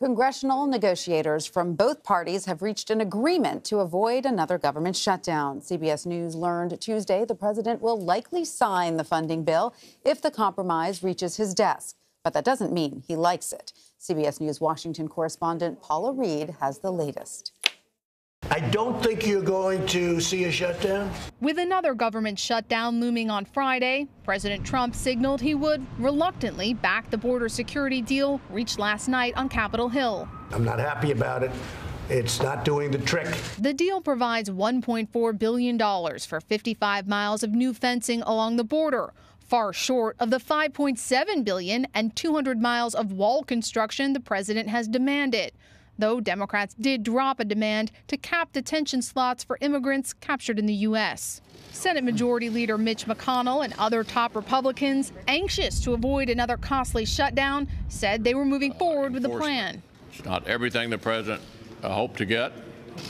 Congressional negotiators from both parties have reached an agreement to avoid another government shutdown. CBS News learned Tuesday the president will likely sign the funding bill if the compromise reaches his desk. But that doesn't mean he likes it. CBS News Washington correspondent Paula Reid has the latest. I don't think you're going to see a shutdown. With another government shutdown looming on Friday, President Trump signaled he would reluctantly back the border security deal reached last night on Capitol Hill. I'm not happy about it. It's not doing the trick. The deal provides $1.4 billion for 55 miles of new fencing along the border, far short of the $5.7 billion and 200 miles of wall construction the president has demanded. Though Democrats did drop a demand to cap detention slots for immigrants captured in the U.S. Senate Majority Leader Mitch McConnell and other top Republicans, anxious to avoid another costly shutdown, said they were moving forward with the plan. It's not everything the president hoped to get,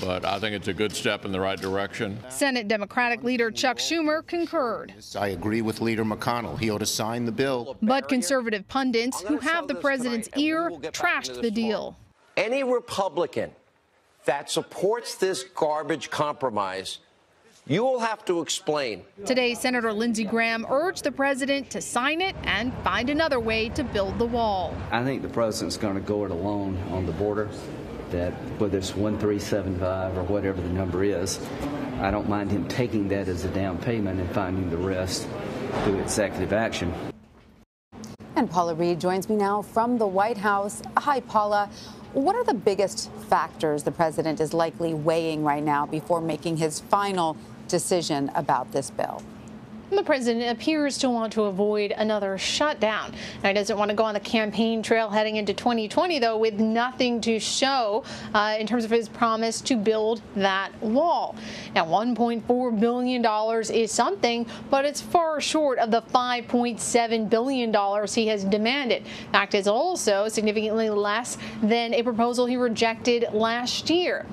but I think it's a good step in the right direction. Senate Democratic Leader Chuck Schumer concurred. I agree with Leader McConnell. He ought to sign the bill. But conservative pundits who have the president's ear trashed the deal. Any Republican that supports this garbage compromise, you will have to explain. Today, Senator Lindsey Graham urged the president to sign it and find another way to build the wall. I think the president's going to go it alone on the border, that whether it's 1375 or whatever the number is, I don't mind him taking that as a down payment and finding the rest through executive action. And Paula Reid joins me now from the White House. Hi, Paula. What are the biggest factors the president is likely weighing right now before making his final decision about this bill? The president appears to want to avoid another shutdown. Now, he doesn't want to go on the campaign trail heading into 2020, though, with nothing to show in terms of his promise to build that wall. Now, $1.4 billion is something, but it's far short of the $5.7 billion he has demanded. In fact, it's also significantly less than a proposal he rejected last year.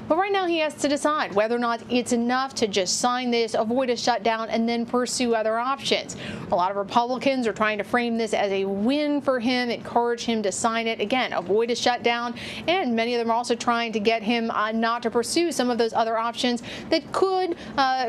But right now he has to decide whether or not it's enough to just sign this, avoid a shutdown, and then pursue other options. A lot of Republicans are trying to frame this as a win for him, encourage him to sign it. Again, avoid a shutdown, and many of them are also trying to get him not to pursue some of those other options that could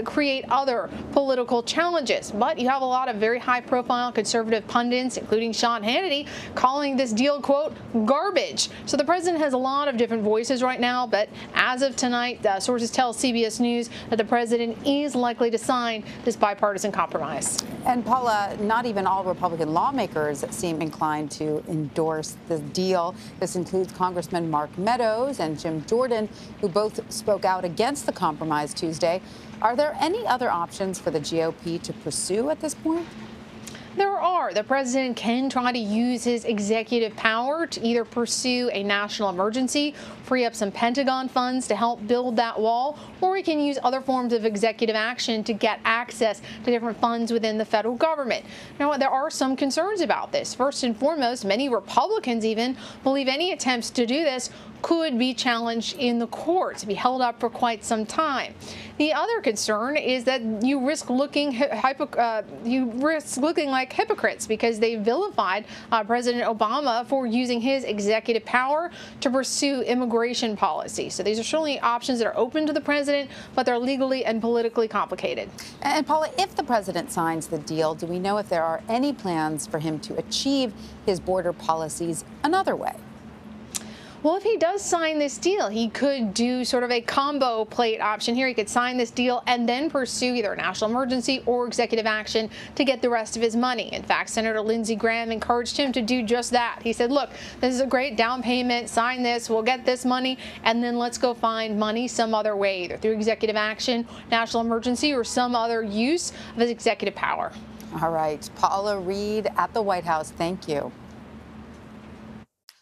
create other political challenges. But you have a lot of very high-profile conservative pundits, including Sean Hannity, calling this deal, quote, garbage. So the president has a lot of different voices right now, but as of tonight, sources tell CBS News that the president is likely to sign this bipartisan compromise. And Paula, not even all Republican lawmakers seem inclined to endorse the deal. This includes Congressman Mark Meadows and Jim Jordan, who both spoke out against the compromise Tuesday. Are there any other options for the GOP to pursue at this point? There are. The president can try to use his executive power to either pursue a national emergency, free up some Pentagon funds to help build that wall, or he can use other forms of executive action to get access to different funds within the federal government. Now, there are some concerns about this. First and foremost, many Republicans even believe any attempts to do this could be challenged in the courts, be held up for quite some time. The other concern is that you risk looking like hypocrites because they vilified President Obama for using his executive power to pursue immigration policy. So these are certainly options that are open to the president, but they're legally and politically complicated. And Paula, if the president signs the deal, do we know if there are any plans for him to achieve his border policies another way? Well, if he does sign this deal, he could do sort of a combo plate option here. He could sign this deal and then pursue either a national emergency or executive action to get the rest of his money. In fact, Senator Lindsey Graham encouraged him to do just that. He said, look, this is a great down payment. Sign this. We'll get this money. And then let's go find money some other way, either through executive action, national emergency, or some other use of his executive power. All right. Paula Reid at the White House. Thank you.